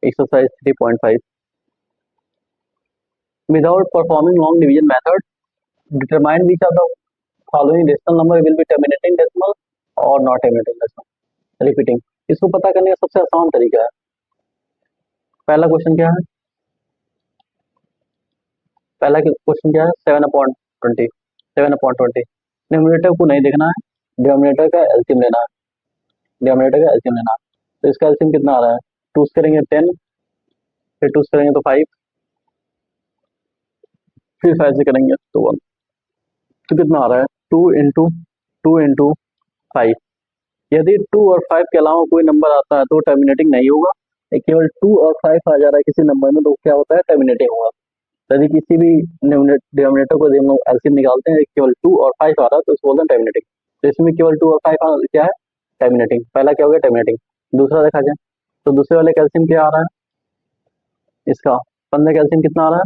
Exercise 3.5 without performing long division method determine which of the following rational number will be terminating decimal और not terminating decimal repeating. इसको पता करने का सबसे आसान तरीका है, पहला क्वेश्चन क्या है, पहला क्वेश्चन क्या है 7/20 7/20 डिनोमिनेटर को नहीं देखना है, डिनोमिनेटर का एलसीएम लेना है, डिनोमिनेटर का एलसीएम लेना है। तो इसका एलसीएम कितना आ रहा है, 2 करेंगे 10, फिर 2 करेंगे तो 5, फिर 5 से करेंगे तो 1, तो कितना आ रहा है 2 इंटू 5। यदि 2 और 5 के अलावा कोई नंबर आता है तो टर्मिनेटिंग नहीं होगा, केवल 2 और 5 आ जा रहा है किसी नंबर में तो क्या होता है टर्मिनेटिंग होगा। यदि किसी भी डिनोमिनेटर को हम लोग एलसीएम निकालते हैं केवल 2 और 5 आ रहा है तो इसको बोलते हैं टर्मिनेटिंग। तो इसमें केवल 2 और 5 क्या है टर्मिनेटिंग, पहला क्या हो गया टर्मिनेटिंग। दूसरा देखा जाए तो दूसरे वाले कैल्सियम क्या आ रहा है, इसका 15 कैल्सियम कितना आ रहा है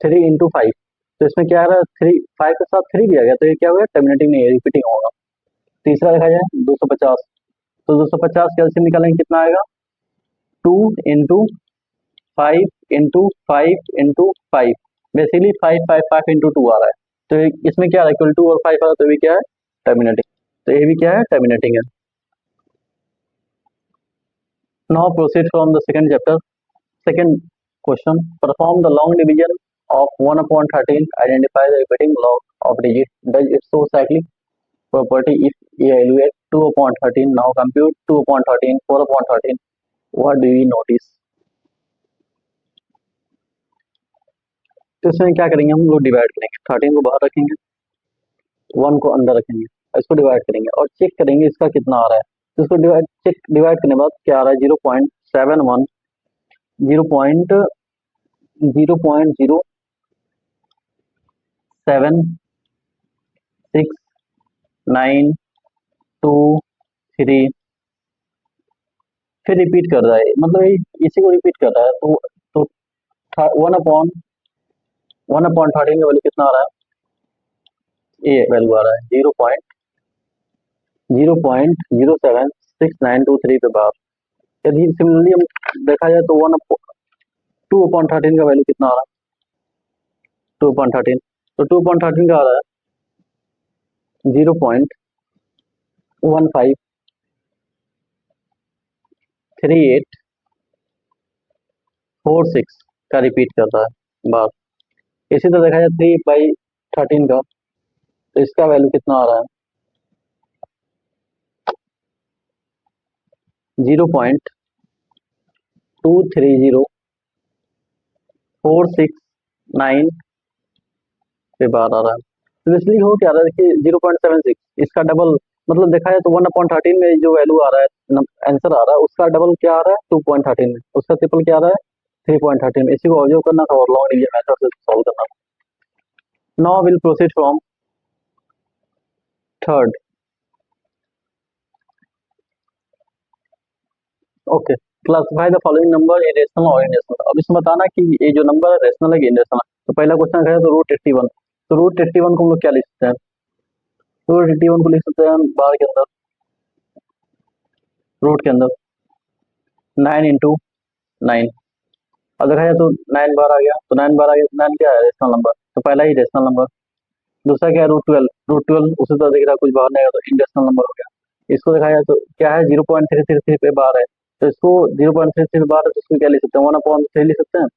3 इंटू 5। तो इसमें क्या आ रहा है 3 5 के साथ 3 भी आ गया तो ये क्या हो गया टर्मिनेटिंग नहीं है, रिपीटिंग होगा। तीसरा देखा जाए 250, तो 250 कैल्सियम निकालेंगे कितना आएगा 2 into 5 into 5 into 5, basically 5 5 5 into 2 आ रहा है। तो इसमें क्या है केवल 2 और 5 आ रहा है तो ये क्या है टर्मिनेटिंग, तो ये भी क्या है टर्मिनेटिंग है। Now proceed from the second chapter, second question perform the long division of 1/13, identify the repeating log of digit, does it show cyclic property if evaluate 2/13, now compute 2/13, 4/13, what do we notice। तो इसमें क्या करेंगे हम लोग divide करेंगे, 13 को बाहर रखेंगे 1 को अंदर रखेंगे, इसको डिवाइड करेंगे और चेक करेंगे इसका कितना आ रहा है। तो इसको डिवाइड करने के बाद क्या आ रहा है 0.71 0.07692 फिर रिपीट कर रहा है, मतलब इसी को रिपीट कर रहा है। तो 1/13 का वैल्यू कितना आ रहा है, ये वैल्यू आ रहा है 0.07692 पे बार। यदि सिमिलरली हम देखा जाए तो 2/13 का वैल्यू कितना आ रहा है 2/13, तो 2/13 का आ रहा है 0.153846 का रिपीट कर रहा है बार। इसी तरह देखा जाए 3/13 का, तो इसका वैल्यू कितना आ रहा है 0.230469 पे बार आ रहा है। तो इसलिए हो क्या रहा है कि 0.76 इसका डबल, मतलब देखा जाए तो 1/13 में जो वैल्यू आ रहा है आंसर आ रहा है उसका डबल क्या आ रहा है 2.13 में, उसका ट्रिपल क्या आ रहा है 3.13 में। इसी को ऑब्जर्व करना था और लॉन्ग डिवीजन मेथड से सॉल्व करना था। Now will proceed from third. Okay, classify the following number in rational और इरेशनल। अब इसमें बताना कि ये जो नंबर है रेशनल है कि इरेशनल। तो पहला क्वेश्चन है तो √81, तो √81 को हम लोग क्या लिख सकते हैं, √81 को लिख सकते हैं बार के अंदर, रूट के अंदर 9 इंटू 9। अब देखा जाए तो 9 बार आ गया, तो 9 बार आ गया, 9 क्या है रेशनल नंबर, तो पहला ही रेशनल नंबर। दूसरा क्या है √12 उसी तरह दिख रहा है कुछ बाहर नहीं आया तो इनरेशनल नंबर हो गया। इसको देखा जाए तो क्या है 0.333 पे बार है, तो इसको 0.33 बार है तो इसको क्या लिख सकते हैं 1/3 लिख सकते हैं।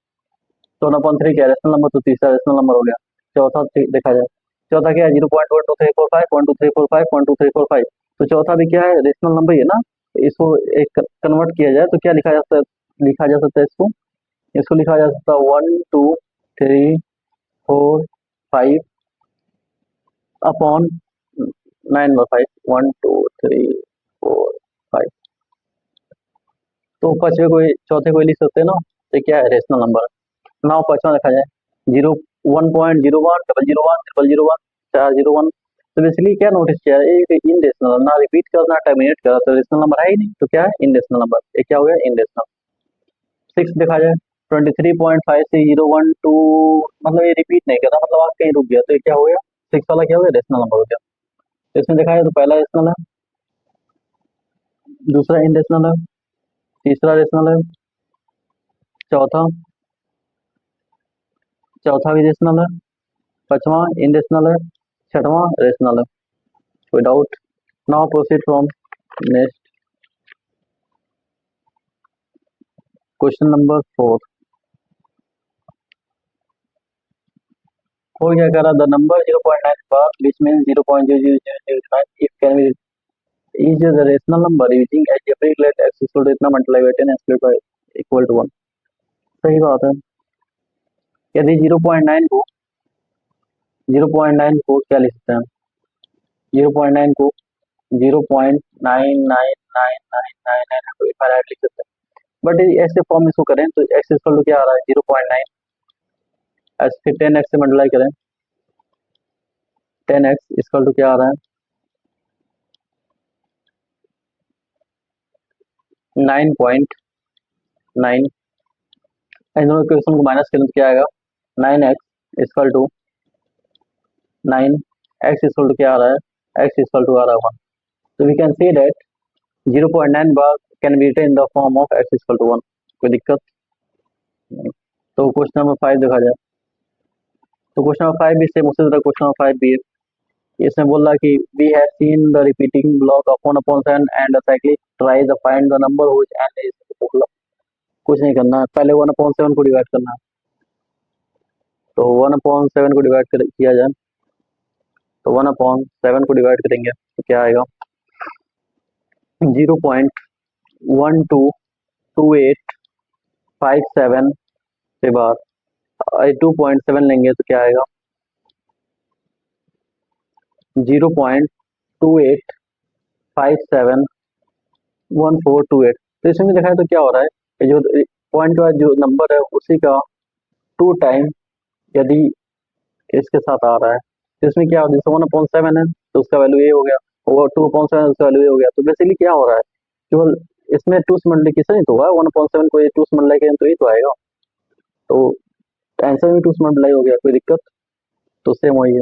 तो 1/3 क्या रेशनल नंबर, तो तीसरा रेशनल नंबर हो गया। चौथा देखा जाए, चौथा क्या है 0.12345 तो चौथा भी क्या है रेशनल नंबर ही है ना। तो इसको एक कन्वर्ट किया जाए तो क्या लिखा जा सकता है इसको, लिखा जा सकता है 1 2 3 4 5 अपॉन 9/5 1 2 3 4 5। तो पांचवे को चौथे को लिख सकते हैं ना, तो क्या है रेशनल नंबर। नाउ पांचवा देखा जाए 1.01 001 001 001 तो बेसिकली क्या नोटिस किया है एक इन रेशनल, ना रिपीट कर ना टर्मिनेट कर, तो रेशनल नंबर है ही नहीं, तो क्या है इन रेशनल नंबर, ये क्या हो गया इन रेशनल। 6 देखा जाए 23.5 से 012, मतलब ये रिपीट नहीं कर रहा, मतलब आप कहीं रुक गया, तो ये क्या हो गया 6 वाला क्या हो गया रेशनल नंबर हो गया। तो इसमें देखा जाए तो पहला रेशनल है, दूसरा इन रेशनल है, तीसरा रेशनल है, चौथा चौथा भी रेशनल है, पांचवा इनरेशनल है, छठवां रेशनल है। Without now proceed from next question number 4। और क्या कह रहा, the number 0.9 bar which mean 0.00009 if can be is the rational number using algebraic let x equal to इतना multiply by 10 square by equal to 1। सही बात है। यदि 0.9 को क्या लिख सकते हैं, 0.9 को 0.9999999 लिख सकते हैं। बट यदि ऐसे फॉर्म इसको करें तो x इक्वल टू क्या आ रहा है 0.9, ऐसे फिर 10x से मल्टीप्लाई करें, 10x इक्वल टू क्या आ रहा है 9.9। इन दोनों इक्वेशन को माइनस करें तो क्या आएगा 9x equal to 9, x equal to क्या आ रहा है, x इक्वल टू आ रहा है 1। तो we can see that 0.9 bar can be written in the form of x equal to 1। कोई दिक्कत नहीं। तो क्वेश्चन नंबर 5 देखा जाए, तो क्वेश्चन नंबर 5 भी सेम उसी तरह क्वेश्चन नंबर 5 भी है। इसमें बोल रहा कि we have seen the repeating block of 1/7 and cyclic try the find the number which and is. कुछ नहीं करना है, पहले 1/7 को डिवाइड करना है। तो 1/7 को डिवाइड किया जाए, तो 1/7 को डिवाइड करेंगे तो क्या आएगा 0.122857 के बाद 2.7 लेंगे तो क्या आएगा 0.28571428। तो इसमें भी देखा है तो क्या हो रहा है कि जो पॉइंट का जो नंबर है उसी का 2 टाइम यदि इसके साथ आ रहा है तो इसमें क्या होगा, जैसे 1/7 है तो उसका वैल्यू ये हो गया, और 2/7 उसका वैल्यू ये हो गया। तो बेसिकली क्या हो रहा है, केवल इसमें 2 से मल्टीप्लिकेशन ही तो हुआ है, 1/7 को ये 2 से मल्टीप्लाई करें तो ये तो आएगा। तो आंसर में 2 से मल्टीप्लाई हो गया, कोई दिक्कत, तो सेम वही है।